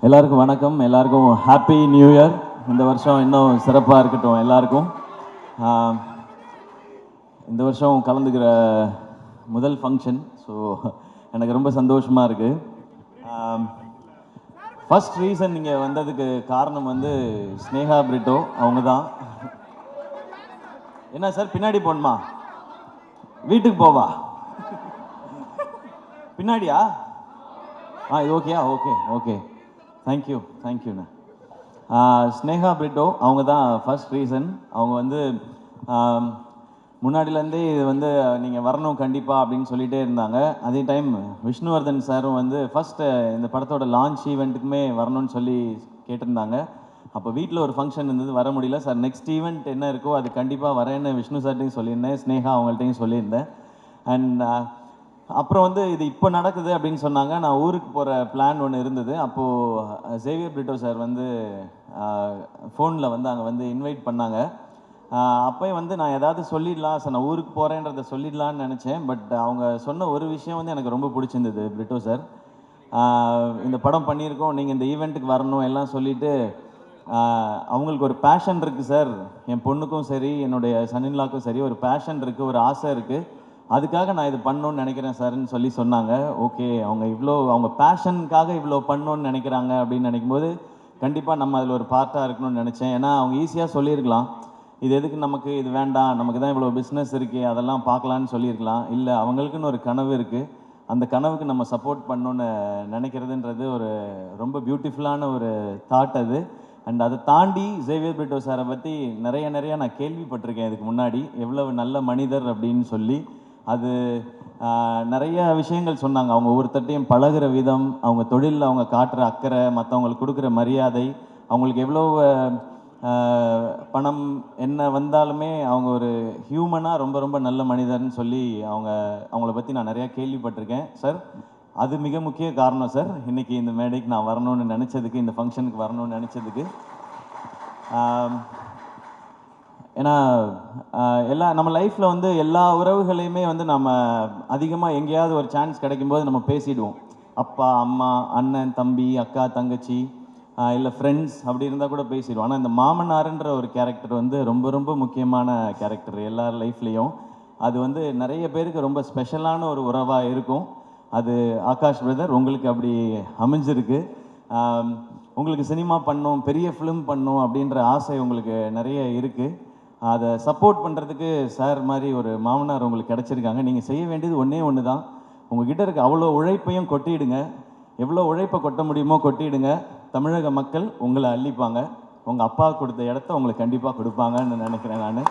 எல்லாருக்கும் வணக்கம். எல்லாருக்கும் ஹாப்பி நியூ இயர். இந்த வருஷம் இன்னும் சிறப்பாக இருக்கட்டும் எல்லாருக்கும். இந்த வருஷம் கலந்துக்கிற முதல் ஃபங்க்ஷன். ஸோ எனக்கு ரொம்ப சந்தோஷமாக இருக்குது. ஃபர்ஸ்ட் ரீசன் நீங்கள் வந்ததுக்கு காரணம் வந்து ஸ்னேகா பிரிட்டோ அவங்க தான். என்ன சார் பின்னாடி போகணுமா? வீட்டுக்கு போவா? பின்னாடியா? இது ஓகேயா? ஓகே ஓகே, தேங்க்யூண்ணா. ஸ்னேகா பிரிட்டோ அவங்க தான் ஃபர்ஸ்ட் ரீசன். அவங்க வந்து முன்னாடிலேருந்தே இது வந்து நீங்கள் வரணும் கண்டிப்பாக அப்படின்னு சொல்லிகிட்டே இருந்தாங்க. அதே டைம் விஷ்ணுவர்தன் சாரும் வந்து ஃபஸ்ட்டு இந்த படத்தோட லான்ச் ஈவெண்ட்டுக்குமே வரணும்னு சொல்லி கேட்டிருந்தாங்க. அப்போ வீட்டில் ஒரு ஃபங்க்ஷன் இருந்தது, வர முடியல சார். நெக்ஸ்ட் ஈவெண்ட் என்ன இருக்கோ அது கண்டிப்பாக வரேன்னு விஷ்ணு சார்ட்டையும் சொல்லியிருந்தேன், ஸ்னேகா அவங்கள்ட்டையும் சொல்லியிருந்தேன். அண்ட் அப்புறம் வந்து இது இப்போ நடக்குது அப்படின்னு சொன்னாங்க. நான் ஊருக்கு போகிற பிளான் ஒன்று இருந்தது. அப்போது சேவியர் பிரிட்டோ சார் வந்து ஃபோனில் வந்து அங்கே வந்து இன்வைட் பண்ணாங்க. அப்போயே வந்து நான் ஏதாவது சொல்லிடலாம் சார், நான் ஊருக்கு போகிறேன்றதை சொல்லிடலான்னு நினச்சேன். பட் அவங்க சொன்ன ஒரு விஷயம் வந்து எனக்கு ரொம்ப பிடிச்சிருந்தது. பிரிட்டோ சார், இந்த படம் பண்ணியிருக்கோம், நீங்கள் இந்த ஈவெண்ட்டுக்கு வரணும் எல்லாம் சொல்லிவிட்டு அவங்களுக்கு ஒரு பேஷன் இருக்குது சார், என் பொண்ணுக்கும் சரி என்னுடைய சன்னின்லாக்கும் சரி ஒரு பேஷன் இருக்குது, ஒரு ஆசை இருக்குது, அதுக்காக நான் இது பண்ணணும்னு நினைக்கிறேன் சார்ன்னு சொல்லி சொன்னாங்க. ஓகே, அவங்க பேஷனுக்காக இவ்வளோ பண்ணணும்னு நினைக்கிறாங்க அப்படின்னு நினைக்கும்போது கண்டிப்பாக நம்ம அதில் ஒரு பார்ட்டாக இருக்கணும்னு நினச்சேன். ஏன்னா அவங்க ஈஸியாக சொல்லியிருக்கலாம், இது எதுக்கு நமக்கு, இது வேண்டாம், நமக்கு தான் இவ்வளோ பிஸ்னஸ் இருக்குது, அதெல்லாம் பார்க்கலான்னு சொல்லியிருக்கலாம். இல்லை, அவங்களுக்குன்னு ஒரு கனவு இருக்குது, அந்த கனவுக்கு நம்ம சப்போர்ட் பண்ணணுன்னு நினைக்கிறதுன்றது ஒரு ரொம்ப பியூட்டிஃபுல்லான ஒரு தாட் அது. அண்ட் அதை தாண்டி சேவியர் பிரிட்டோ சாரை பற்றி நிறைய நான் கேள்விப்பட்டிருக்கேன் இதுக்கு முன்னாடி, எவ்வளவு நல்ல மனிதர் அப்படின்னு சொல்லி. அது நிறைய விஷயங்கள் சொன்னாங்க. அவங்க ஒவ்வொருத்தட்டையும் பழகிற விதம், அவங்க தொழிலில் அவங்க காட்டுற அக்கறை, மற்றவங்களுக்கு கொடுக்குற மரியாதை, அவங்களுக்கு எவ்வளோ பணம் என்ன வந்தாலுமே அவங்க ஒரு ஹியூமனாக ரொம்ப நல்ல மனிதர்னு சொல்லி அவங்கள பற்றி நான் நிறையா கேள்விப்பட்டிருக்கேன் சார். அது மிக முக்கிய காரணம் சார் இன்றைக்கி இந்த மேடைக்கு நான் வரணும்னு நினச்சதுக்கு, இந்த ஃபங்க்ஷனுக்கு வரணும்னு நினச்சதுக்கு. ஏன்னா நம்ம லைஃப்பில் வந்து எல்லா உறவுகளையுமே வந்து நம்ம அதிகமாக எங்கேயாவது ஒரு சான்ஸ் கிடைக்கும்போது நம்ம பேசிடுவோம். அப்பா அம்மா, அண்ணன் தம்பி, அக்கா தங்கச்சி, இல்லை ஃப்ரெண்ட்ஸ், அப்படி இருந்தால் கூட பேசிடுவோம். ஆனால் இந்த மாமனாருன்ற ஒரு கேரக்டர் வந்து ரொம்ப முக்கியமான கேரக்டர் எல்லார் லைஃப்லேயும். அது வந்து நிறைய பேருக்கு ரொம்ப ஸ்பெஷலான ஒரு உறவாக இருக்கும். அது ஆகாஷ் பிரதர் உங்களுக்கு அப்படி அமைஞ்சிருக்கு. உங்களுக்கு சினிமா பண்ணணும், பெரிய ஃபிலிம் பண்ணணும் அப்படின்ற ஆசை உங்களுக்கு நிறைய இருக்குது. அதை சப்போர்ட் பண்ணுறதுக்கு சார் மாதிரி ஒரு மாமனார் உங்களுக்கு கிடச்சிருக்காங்க. நீங்கள் செய்ய வேண்டியது ஒன்று தான், உங்ககிட்ட இருக்க அவ்வளோ உழைப்பையும் கொட்டிடுங்க. எவ்வளோ உழைப்பை கொட்ட முடியுமோ கொட்டிடுங்க. தமிழக மக்கள் உங்களை அள்ளிப்பாங்க. உங்கள் அப்பா கொடுத்த இடத்த உங்களுக்கு கண்டிப்பாக கொடுப்பாங்கன்னு நினைக்கிறேன் நான்.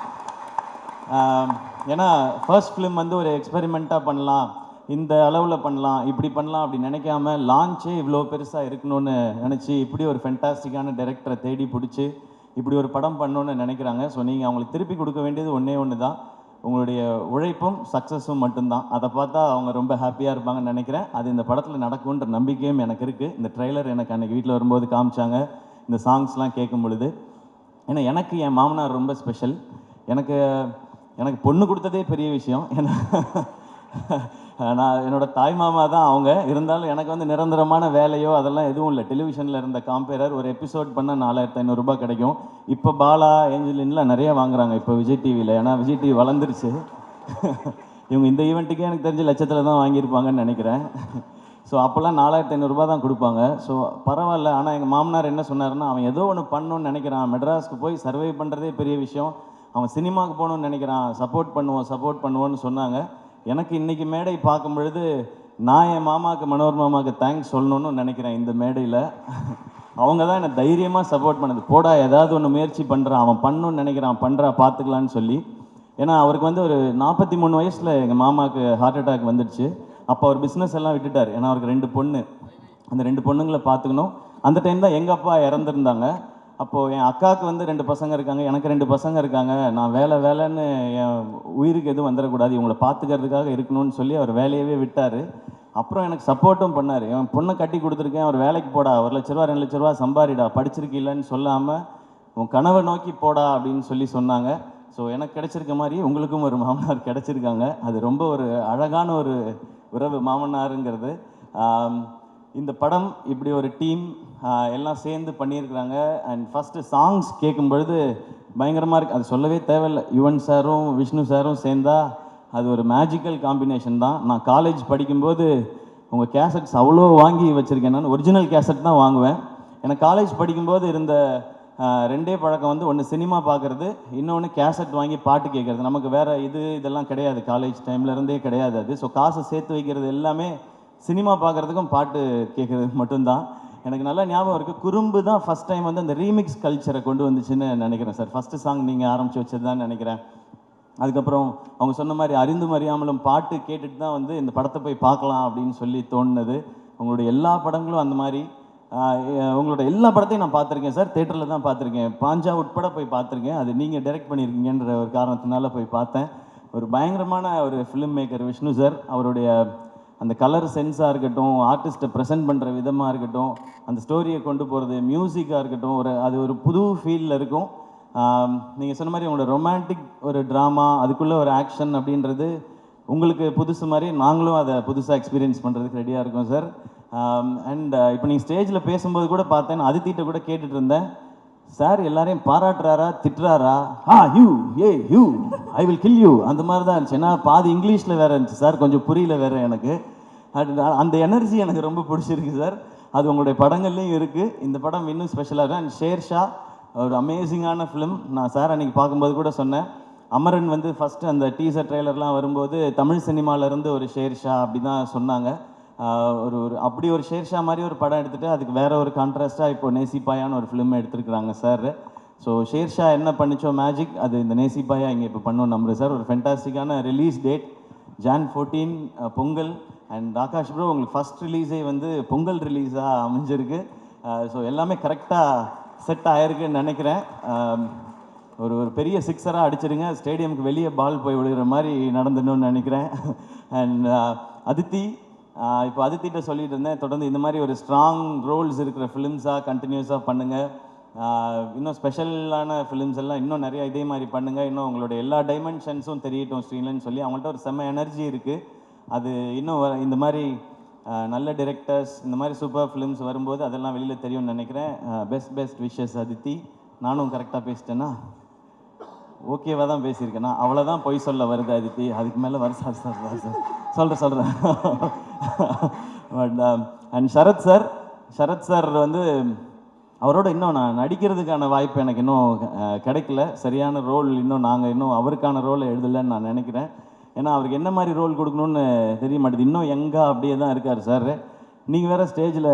ஏன்னா ஃபர்ஸ்ட் ஃபிலிம் வந்து ஒரு எக்ஸ்பெரிமெண்ட்டாக பண்ணலாம், இந்த அளவில் பண்ணலாம், இப்படி பண்ணலாம் அப்படி நினைக்காம லான்ச்சே இவ்வளோ பெருசாக இருக்கணும்னு நினச்சி இப்படி ஒரு ஃபென்டாஸ்டிக்கான டைரக்டரை தேடி பிடிச்சி இப்படி ஒரு படம் பண்ணணுன்னு நினைக்கிறாங்க. ஸோ நீங்கள் அவங்களுக்கு திருப்பி கொடுக்க வேண்டியது ஒன்று தான், உங்களுடைய உழைப்பும் சக்ஸஸும் மட்டும்தான். அதை பார்த்தா அவங்க ரொம்ப ஹாப்பியாக இருப்பாங்கன்னு நினைக்கிறேன். அது இந்த படத்தில் நடக்கும்ன்ற நம்பிக்கையும் எனக்கு இருக்குது. இந்த ட்ரெய்லர் எனக்கு அன்றைக்கி வீட்டில் வரும்போது காமிச்சாங்க, இந்த சாங்ஸ்லாம் கேட்கும் பொழுது. ஏன்னா எனக்கு என் மாமனார் ரொம்ப ஸ்பெஷல். எனக்கு பொண்ணு கொடுத்ததே பெரிய விஷயம். ஏன்னா நான் என்னோடய தாய் மாமா தான் அவங்க. இருந்தாலும் எனக்கு வந்து நிரந்தரமான வேலையோ அதெல்லாம் எதுவும் இல்லை. டெலிவிஷனில் இருந்த காம்பேரர் ஒரு எபிசோட் பண்ணால் 4500 ரூபாய் கிடைக்கும். இப்போ பாலா, ஏஞ்சலின்லாம் நிறைய வாங்குறாங்க இப்போ விஜய் டிவியில். ஏன்னா விஜய் டிவி வளர்ந்துருச்சு. இவங்க இந்த ஈவெண்ட்டுக்கே எனக்கு தெரிஞ்ச லட்சத்தில் தான் வாங்கியிருப்பாங்கன்னு நினைக்கிறேன். ஸோ அப்போல்லாம் 4500 ரூபாய் தான் கொடுப்பாங்க. ஸோ பரவாயில்ல. ஆனால் எங்கள் மாமனார் என்ன சொன்னார்னா, அவன் ஏதோ ஒன்று பண்ணணும்னு நினைக்கிறான், மெட்ராஸ்க்கு போய் சர்வை பண்ணுறதே பெரிய விஷயம், அவன் சினிமாவுக்கு போகணுன்னு நினைக்கிறான், சப்போர்ட் பண்ணுவோன்னு சொன்னாங்க. எனக்கு இன்றைக்கி மேடை பார்க்கும் பொழுது நான் என் மாமாவுக்கு, மனோர் மாமாவுக்கு தேங்க்ஸ் சொல்லணும்னு நினைக்கிறேன். இந்த மேடையில் அவங்க தான் என்னை தைரியமாக சப்போர்ட் பண்ணது. போடா, ஏதாவது ஒன்று முயற்சி பண்ணுறான், அவன் பண்ணணுன்னு நினைக்கிறான், பண்ணுறா, பார்த்துக்கலான்னு சொல்லி. ஏன்னா அவருக்கு வந்து ஒரு 43 வயசில் எங்கள் மாமாவுக்கு ஹார்ட் அட்டாக் வந்துடுச்சு. அப்போ அவர் பிஸ்னஸ் எல்லாம் விட்டுட்டார். ஏன்னா அவருக்கு 2 பொண்ணு, அந்த 2 பொண்ணுங்களை பார்த்துக்கணும். அந்த டைம் தான் எங்கள் அப்பா இறந்துருந்தாங்க. அப்போது என் அக்காவுக்கு வந்து 2 பசங்க இருக்காங்க, எனக்கு 2 பசங்க இருக்காங்க. நான் வேலைன்னு என் உயிருக்கு எதுவும் வந்துடக்கூடாது, இவங்களை பார்த்துக்கிறதுக்காக இருக்கணும்னு சொல்லி அவர் வேலையவே விட்டார். அப்புறம் எனக்கு சப்போர்ட்டும் பண்ணார். என் பொண்ணை கட்டி கொடுத்துருக்கேன், அவர் வேலைக்கு போடா, 1 லட்ச ரூபா 2 லட்ச ரூபா சம்பாரிடா, படிச்சிருக்கீல்லன்னு சொல்லாமல் உன் கனவை நோக்கி போடா அப்படின்னு சொல்லி சொன்னாங்க. ஸோ எனக்கு கிடைச்சிருக்க மாதிரி உங்களுக்கும் ஒரு மாமனார் கிடச்சிருக்காங்க. அது ரொம்ப ஒரு அழகான ஒரு உறவு மாமனாருங்கிறது. இந்த படம் இப்படி ஒரு டீம் எல்லாம் சேர்ந்து பண்ணியிருக்கிறாங்க. அண்ட் ஃபஸ்ட்டு சாங்ஸ் கேட்கும்பொழுது பயங்கரமாக இருக்குது. அது சொல்லவே தேவையில்லை. யுவன் சாரும் விஷ்ணு சாரும் சேர்ந்தா அது ஒரு மேஜிக்கல் காம்பினேஷன் தான். நான் காலேஜ் படிக்கும்போது உங்கள் கேசட்ஸ் அவ்வளோ வாங்கி வச்சுருக்கேன். நான் ஒரிஜினல் கேசட் தான் வாங்குவேன். எனக்கு காலேஜ் படிக்கும்போது இருந்த ரெண்டே பழக்கம் வந்து, ஒன்று சினிமா பார்க்குறது, இன்னொன்று கேசட் வாங்கி பாட்டு கேட்குறது. நமக்கு வேறு இதெல்லாம் கிடையாது, காலேஜ் டைம்லேருந்தே கிடையாது அது. ஸோ காசை சேர்த்து வைக்கிறது எல்லாமே சினிமா பார்க்குறதுக்கும் பாட்டு கேட்குறதுக்கு மட்டும்தான். எனக்கு நல்லா ஞாபகம் இருக்குது, குறும்பு தான் ஃபஸ்ட் டைம் வந்து அந்த ரீமிக்ஸ் கல்ச்சரை கொண்டு வந்துச்சுன்னு நினைக்கிறேன் சார். ஃபஸ்ட்டு சாங் நீங்கள் ஆரம்பித்து வச்சது தான் நினைக்கிறேன். அதுக்கப்புறம் அவங்க சொன்ன மாதிரி அறிந்தும் அறியாமலும் பாட்டு கேட்டுட்டு தான் வந்து இந்த படத்தை போய் பார்க்கலாம் அப்படின்னு சொல்லி தோணுனது. உங்களுடைய எல்லா படங்களும் அந்த மாதிரி. உங்களோட எல்லா படத்தையும் நான் பார்த்துருக்கேன் சார், தேட்டரில் தான் பார்த்துருக்கேன். பாஞ்சா உட்பட போய் பார்த்துருக்கேன். அது நீங்கள் டைரக்ட் பண்ணியிருக்கீங்கன்ற ஒரு காரணத்தினால போய் பார்த்தேன். ஒரு பயங்கரமான ஒரு ஃபிலிம் மேக்கர் விஷ்ணு சார். அவருடைய அந்த கலர் சென்ஸாக இருக்கட்டும், ஆர்டிஸ்ட்டை ப்ரெசென்ட் பண்ணுற விதமாக இருக்கட்டும், அந்த ஸ்டோரியை கொண்டு போகிறது, மியூசிக்காக இருக்கட்டும், அது ஒரு புது ஃபீலில் இருக்கும். நீங்கள் சொன்ன மாதிரி உங்களோட ரொமான்டிக் ஒரு ட்ராமா, அதுக்குள்ளே ஒரு ஆக்ஷன் அப்படின்றது உங்களுக்கு புதுசு மாதிரி நாங்களும் அதை புதுசாக எக்ஸ்பீரியன்ஸ் பண்ணுறதுக்கு ரெடியாக இருக்கோம் சார். அண்ட் இப்போ நீங்கள் ஸ்டேஜில் பேசும்போது கூட பார்த்தேன், அதித்திட்ட கூட கேட்டுட்டு இருந்தேன், சார் எல்லாரையும் பாராட்டுறாரா திட்டுறாரா? You you I will kill you அந்த மாதிரி தான் இருந்துச்சு. ஏன்னா பாதி இங்கிலீஷில் வேறு இருந்துச்சு சார், கொஞ்சம் புரியல வேறு எனக்கு. அந்த எனர்ஜி எனக்கு ரொம்ப பிடிச்சிருக்கு சார். அது உங்களுடைய படங்கள்லேயும் இருக்குது. இந்த படம் இன்னும் ஸ்பெஷலாக இருக்கும். அண்ட் ஷேர்ஷா ஒரு அமேசிங்கான ஃபிலிம். நான் சார் அன்றைக்கி பார்க்கும்போது கூட சொன்னேன், அமரன் வந்து ஃபஸ்ட்டு அந்த டீசர் ட்ரெய்லர்லாம் வரும்போது தமிழ் சினிமாவிலேருந்து ஒரு ஷேர்ஷா அப்படி தான் சொன்னாங்க. ஒரு அப்படி ஒரு ஷேர்ஷா மாதிரி ஒரு படம் எடுத்துகிட்டு அதுக்கு வேறு ஒரு கான்ட்ராஸ்ட்டாக இப்போ நேசிப்பாயான்னு ஒரு ஃபிலிம் எடுத்துருக்குறாங்க சார். ஸோ ஷேர்ஷா என்ன பண்ணிச்சோ மேஜிக், அது இந்த நேசிப்பாயா இங்கே இப்போ பண்ணோம் நம்புறேன் சார். ஒரு ஃபென்டாஸ்டிக்கான release date Jan 14 Pongal. And Akash bro, உங்களுக்கு ஃபஸ்ட் ரிலீஸே வந்து பொங்கல் ரிலீஸாக அமைஞ்சிருக்கு. ஸோ எல்லாமே கரெக்டாக செட் ஆகிருக்குன்னு நினைக்கிறேன். ஒரு பெரிய சிக்ஸராக அடிச்சிருங்க, ஸ்டேடியமுக்கு வெளியே பால் போய் விழுகிற மாதிரி நடந்துடணும்னு நினைக்கிறேன். அண்ட் அதித்தி, இப்போ அதித்திட்ட சொல்லிட்டு இருந்தேன், தொடர்ந்து இந்த மாதிரி ஒரு ஸ்ட்ராங் ரோல்ஸ் இருக்கிற ஃபிலிம்ஸாக கண்டினியூஸாக பண்ணுங்கள். இன்னும் ஸ்பெஷலான ஃபிலிம்ஸ் எல்லாம் இன்னும் நிறையா இதே மாதிரி பண்ணுங்கள். இன்னும் உங்களோட எல்லா டைமென்ஷன்ஸும் தெரியட்டும் ஸ்க்ரீன்லன்னு சொல்லி அவங்கள்ட்ட ஒரு செம்ம எனர்ஜி இருக்குது. அது இன்னும் இந்த மாதிரி நல்ல டிரெக்டர்ஸ், இந்த மாதிரி சூப்பர் ஃபிலிம்ஸ் வரும்போது அதெல்லாம் வெளியில் தெரியும்னு நினைக்கிறேன். Best wishes Aditi. நானும் கரெக்டாக பேசிட்டேன்னா? ஓகேவாக தான் பேசியிருக்கேன்னா? அவ்வளோதான் பொய் சொல்ல வருது அதித்தி, அதுக்கு மேலே வர சார் சொல்கிறேன். பட் அண்ட் சரத் சார் வந்து அவரோட இன்னும் நான் நடிக்கிறதுக்கான வாய்ப்பு எனக்கு இன்னும் கிடைக்கல. சரியான ரோல் இன்னும் அவருக்கான ரோலை எழுதலைன்னு நான் நினைக்கிறேன். ஏன்னா அவருக்கு என்ன மாதிரி ரோல் கொடுக்கணும்னு தெரிய மாட்டேது. இன்னும் எங்கே அப்படியே தான் இருக்கார் சார். நீங்கள் வேறு ஸ்டேஜில்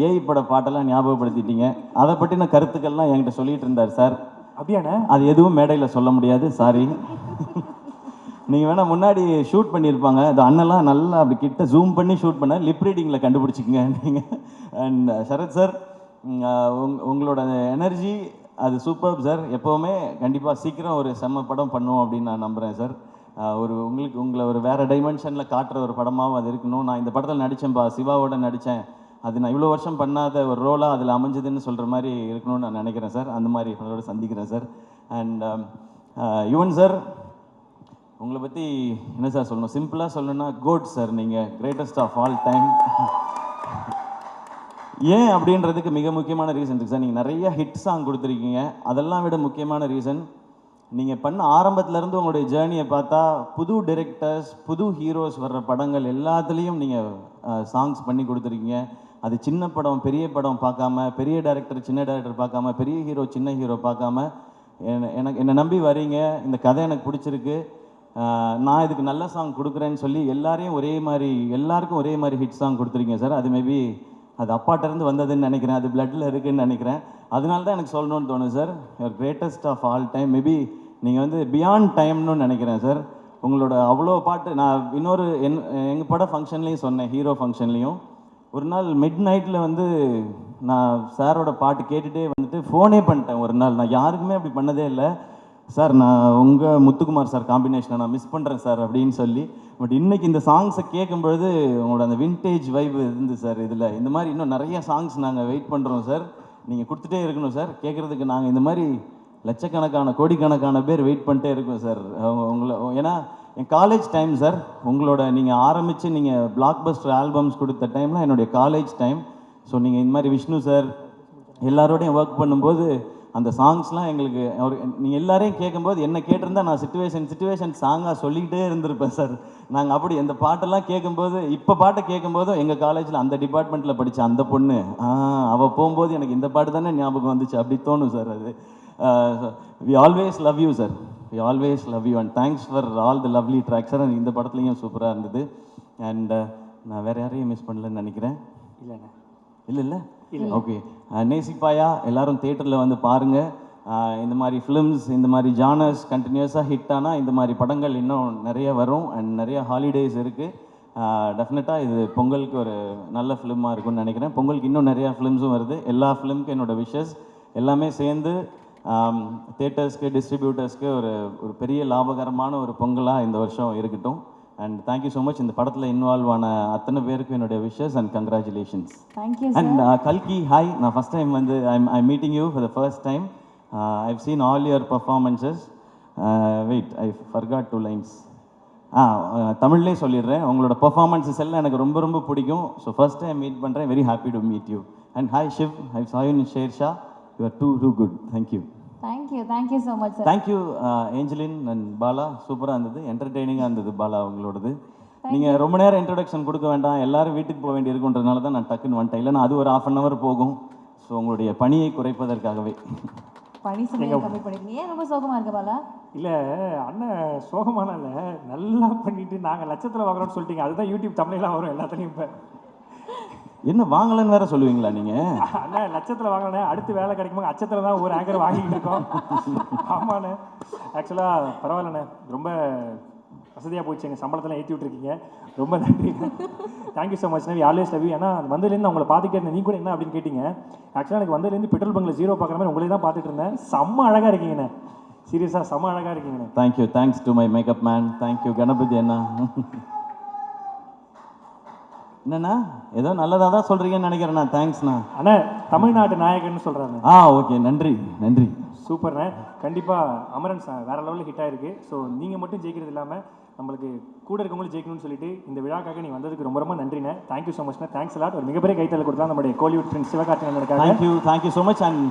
ஏஐ பட பாட்டெல்லாம் ஞாபகப்படுத்திட்டீங்க. அதை பற்றின கருத்துக்கள்லாம் என்கிட்ட சொல்லிகிட்டு இருந்தார் சார். அப்படியாண்ணே? அது எதுவும் மேடையில் சொல்ல முடியாது, சாரி. நீங்கள் வேணால் முன்னாடி ஷூட் பண்ணியிருப்பாங்க, அது அண்ணெல்லாம் நல்லா அப்படி கிட்ட ஜூம் பண்ணி ஷூட் பண்ண லிப் ரீடிங்கில் கண்டுபிடிச்சிக்கங்க நீங்கள். அண்ட் சரத் சார், உங்களோட எனர்ஜி அது சூப்பர் சார். எப்போவுமே கண்டிப்பாக சீக்கிரம் ஒரு செம்ம படம் பண்ணுவோம் அப்படின்னு நான் நம்புகிறேன் சார். உங்களை ஒரு வேறு டைமென்ஷனில் காட்டுற ஒரு படமாகவும் அது இருக்கணும். நான் இந்த படத்தில் நடித்தேன்ப்பா, சிவாவோட நடித்தேன், அது நான் இவ்வளோ வருஷம் பண்ணாத ஒரு ரோலாக அதில் அமைஞ்சதுன்னு சொல்கிற மாதிரி இருக்கணும்னு நான் நினைக்கிறேன் சார். அந்த மாதிரி உங்களோட சந்திக்கிறேன் சார். அண்ட் யுவன் சார், உங்களை பற்றி என்ன சார் சொல்லணும்? சிம்பிளாக சொல்லணும்னா கோட் சார். நீங்கள் கிரேட்டஸ்ட் ஆஃப் ஆல் டைம். ஏன் அப்படின்றதுக்கு மிக முக்கியமான ரீசன் இருக்குது சார். நீங்கள் நிறைய ஹிட் சாங் கொடுத்துருக்கீங்க. அதெல்லாம் விட முக்கியமான ரீசன், நீங்கள் பண்ண ஆரம்பத்துலேருந்து உங்களுடைய ஜேர்னியை பார்த்தா புது டைரக்டர்ஸ், புது ஹீரோஸ் வர்ற படங்கள் எல்லாத்துலேயும் நீங்கள் சாங்ஸ் பண்ணி கொடுத்துருக்கீங்க. அது சின்ன படம் பெரிய படம் பார்க்காம, பெரிய டைரக்டர் சின்ன டைரக்டர் பார்க்காம, பெரிய ஹீரோ சின்ன ஹீரோ பார்க்காம என்னை நம்பி வரீங்க. இந்த கதை எனக்கு பிடிச்சிருக்கு, நான் இதுக்கு நல்ல சாங் கொடுக்குறேன்னு சொல்லி எல்லாருக்கும் ஒரே மாதிரி ஹிட் சாங் கொடுத்துருக்கீங்க சார். அது மேபி அது அப்பாட்டிருந்து வந்ததுன்னு நினைக்கிறேன், அது பிளட்டில் இருக்குதுன்னு நினைக்கிறேன். அதனால தான் எனக்கு சொல்லணும்னு தோணுது sir. Your greatest of all time. Maybe நீங்கள் வந்து பியாண்ட் டைம்னு நினைக்கிறேன் சார். உங்களோட அவ்வளோ பாட்டு நான் இன்னொரு எங்கள் பட ஃபங்க்ஷன்லேயும் சொன்னேன், ஹீரோ ஃபங்க்ஷன்லேயும். ஒரு நாள் மிட் நைட்டில் வந்து நான் சாரோட பாட்டு கேட்டுகிட்டே வந்துட்டு ஃபோனே பண்ணிட்டேன் ஒரு நாள். நான் யாருக்குமே அப்படி பண்ணதே இல்லை. சார், நான் உங்கள் முத்துக்குமார் சார் காம்பினேஷனை நான் மிஸ் பண்ணுறேன் சார் அப்படின்னு சொல்லி. பட் இன்றைக்கி இந்த சாங்ஸை கேட்கும்பொழுது உங்களோட அந்த வின்டேஜ் வைப் இருந்து சார். இதில் இந்த மாதிரி இன்னும் நிறைய சாங்ஸ் நாங்கள் வெயிட் பண்ணுறோம் சார். நீங்கள் கொடுத்துட்டே இருக்கணும் சார். கேட்குறதுக்கு நாங்கள் இந்த மாதிரி லட்சக்கணக்கான கோடிக்கணக்கான பேர் வெயிட் பண்ணிட்டே இருக்கோம் சார் உங்களை. ஏன்னா என் காலேஜ் டைம் சார். உங்களோட நீங்கள் ஆரம்பித்து நீங்கள் பிளாக் பஸ்டர் ஆல்பம்ஸ் கொடுத்த டைமில் என்னுடைய காலேஜ் டைம். ஸோ நீங்கள் இந்த மாதிரி விஷ்ணு சார் எல்லாரோடையும் ஒர்க் பண்ணும்போது அந்த சாங்ஸ்லாம் எங்களுக்கு நீங்கள் எல்லாரையும் கேட்கும்போது என்ன கேட்டிருந்தா நான் சிச்சுவேஷன் சாங்காக சொல்லிக்கிட்டே இருந்திருப்பேன் சார். நாங்கள் அப்படி இந்த பாட்டெல்லாம் கேட்கும்போது இப்போ பாட்டை கேட்கும்போதும் எங்கள் காலேஜில் அந்த டிபார்ட்மெண்ட்டில் படித்த அந்த பொண்ணு அவள் போகும்போது எனக்கு இந்த பாட்டு தானே ஞாபகம் வந்துச்சு அப்படி தோணும் சார். அது we always love you sir. We always love you and thanks for all the lovely tracks sir. இந்த படத்துலையும் சூப்பராக இருந்தது. அண்ட் நான் வேறு யாரையும் மிஸ் பண்ணலன்னு நினைக்கிறேன். இல்லை ஓகே. நேசிப்பாயா எல்லாரும் தேட்டரில் வந்து பாருங்கள். இந்த மாதிரி ஃபிலிம்ஸ் இந்த மாதிரி ஜானர்ஸ் கண்டினியூஸாக ஹிட் ஆனால் இந்த மாதிரி படங்கள் இன்னும் நிறைய வரும் அண்ட் நிறைய ஹாலிடேஸ் இருக்குது. டெஃபினட்டாக இது பொங்கலுக்கு ஒரு நல்ல ஃபிலிமாக இருக்கும்னு நினைக்கிறேன். பொங்கலுக்கு இன்னும் நிறையா ஃபிலிம்ஸும் வருது. எல்லா ஃபிலிமுக்கும் என்னோடய விஷஸ் எல்லாமே சேர்ந்து தேட்டர்ஸ்க்கு டிஸ்ட்ரிபியூட்டர்ஸ்க்கு ஒரு பெரிய லாபகரமான ஒரு பொங்கலாக இந்த வருஷம் இருக்கட்டும். And thank you so much. இந்த படத்தில் இன்வால்வ் ஆன அத்தனை பேருக்கு என்னுடைய விஷஸ் அண்ட் கங்க்ராச்சுலேஷன்ஸ். அண்ட் கல்கி ஹாய். நான் ஃபஸ்ட் டைம் வந்து I meeting you for the first time. I've seen all your performances. Wait I forgot 2 lines. தமிழ்லேயே சொல்லிடுறேன். உங்களோட பர்ஃபார்மன்ஸஸ் எல்லாம் எனக்கு ரொம்ப ரொம்ப பிடிக்கும். ஸோ ஃபர்ஸ்ட் டைம் மீட் பண்ணுறேன். Very happy to meet you. And hi Shiv. I saw you in Shershaah. You are too good. Thank you. Thank you so much sir. Thank you Angeline and Bala. சூப்பராக இருந்தது, என்டர்டெய்னிங்காக இருந்தது பாலா உங்களோடது. நீங்கள் ரொம்ப நேரம் இன்ட்ரடக்ஷன் கொடுக்க வேண்டாம், எல்லாரும் வீட்டுக்கு போக வேண்டி இருக்குன்றதுனால தான் நான் டக்குன்னு வந்துட்டேன். இல்லைன்னா அது ஒரு 1/2 hour போகும். ஸோ உங்களுடைய பணியை குறைப்பதற்காகவே. பணி சுமையை கம்மி பண்ணிருக்கீங்க. ஏன் ரொம்ப சோகமாக இருக்க பாலா? இல்லை அண்ணன் சோகமான இல்லை, நல்லா பண்ணிட்டு நாங்கள் லட்சத்தில் வாங்குறோம்னு சொல்லிட்டீங்க. அதுதான் யூடியூப் தமிழெல்லாம் வரும் எல்லாத்துலேயும். இப்போ என்ன வாங்கலன்னு வேற சொல்லுவீங்களா நீங்கள்? அண்ணா லட்சத்தில் வாங்கினேன், அடுத்து வேலை கிடைக்குமா அச்சத்தில் தான் ஒரு ஆங்கர் வாங்கிட்டு இருக்கோம். ஆமாண்ணே, ஆக்சுவலாக பரவாயில்லண்ணே, ரொம்ப வசதியாக போச்சு. எங்கள் சம்பளத்தெல்லாம் ஏற்றி விட்டுருக்கீங்க, ரொம்ப நன்றி. Thank you so much. We always love you. ஏன்னா வந்ததுலேருந்து அவங்கள பார்த்துட்டே இருந்தேன். நீ கூட என்ன அப்படின்னு கேட்டிங்க. ஆக்சுவலாக எனக்கு வந்ததுலேருந்து பெட்ரோல் பங்கில் 0 பார்க்குற மாதிரி உங்களே தான் பார்த்துட்டு இருந்தேன். செம்ம அழகாக இருக்கீங்கண்ணே, சீரியஸாக செம்ம அழகாக இருக்கீங்கண்ணே. Thank you. Thanks to my makeup man. Thank you Ganapathi அண்ணா. என்னண்ணா ஏதோ நல்லதாக தான் சொல்கிறீங்கன்னு நினைக்கிறேண்ணா. தேங்க்ஸ்ண்ணா. அண்ணா தமிழ்நாட்டு நாயகன்னு சொல்கிறாங்க. ஓகே, நன்றி நன்றி. சூப்பர்ண்ணே. கண்டிப்பாக அமரன் வேறு லெவலில் ஹிட் ஆகிருக்கு. ஸோ நீங்கள் மட்டும் ஜெயிக்கிறது இல்லாமல் நம்மளுக்கு கூட இருக்கவங்களும் ஜெயிக்கணும்னு சொல்லிட்டு இந்த விழாக்காக நீங்கள் வந்ததுக்கு ரொம்ப ரொம்ப நன்றிண்ணே. தேங்க்யூ ஸோ மச்ண்ணே. Thanks lot. ஒரு மிகப்பெரிய கைத்தல் கொடுத்தா நம்மளுடைய Kollywood friends Sivakarthikeyan. Thank you so much. And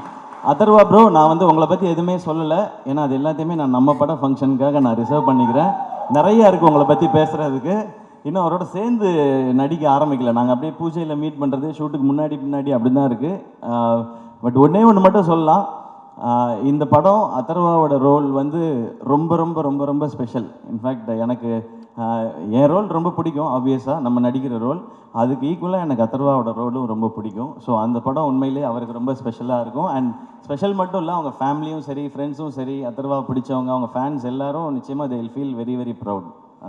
Atharvaa bro, நான் வந்து உங்களை பற்றி எதுவுமே சொல்லலை. ஏன்னா அது எல்லாத்தையுமே நான் நம்ம பட ஃபங்க்ஷனுக்காக நான் ரிசர்வ் பண்ணிக்கிறேன். நிறையா இருக்குது உங்களை பற்றி பேசுகிறதுக்கு. இன்னும் அவரோட சேர்ந்து நடிக்க ஆரம்பிக்கல. நாங்கள் அப்படியே பூஜையில் மீட் பண்ணுறது, ஷூட்டுக்கு முன்னாடி அப்படி தான் இருக்குது. பட் ஒன்று மட்டும் சொல்லலாம். இந்த படம் அதர்வாவோட ரோல் வந்து ரொம்ப ரொம்ப ரொம்ப ரொம்ப ஸ்பெஷல். இன்ஃபேக்ட் எனக்கு என் ரோல் ரொம்ப பிடிக்கும். ஆப்வியஸாக நம்ம நடிக்கிற ரோல், அதுக்கு ஈக்குவலாக எனக்கு அதர்வாவோட ரோலும் ரொம்ப பிடிக்கும். ஸோ அந்த படம் உண்மையிலே அவருக்கு ரொம்ப ஸ்பெஷலாக இருக்கும். அண்ட் ஸ்பெஷல் மட்டும் இல்லை, அவங்க ஃபேமிலியும் சரி, ஃப்ரெண்ட்ஸும் சரி, அதர்வா பிடிச்சவங்க, அவங்க ஃபேன்ஸ் எல்லாரும் நிச்சயமாக they will feel very very proud.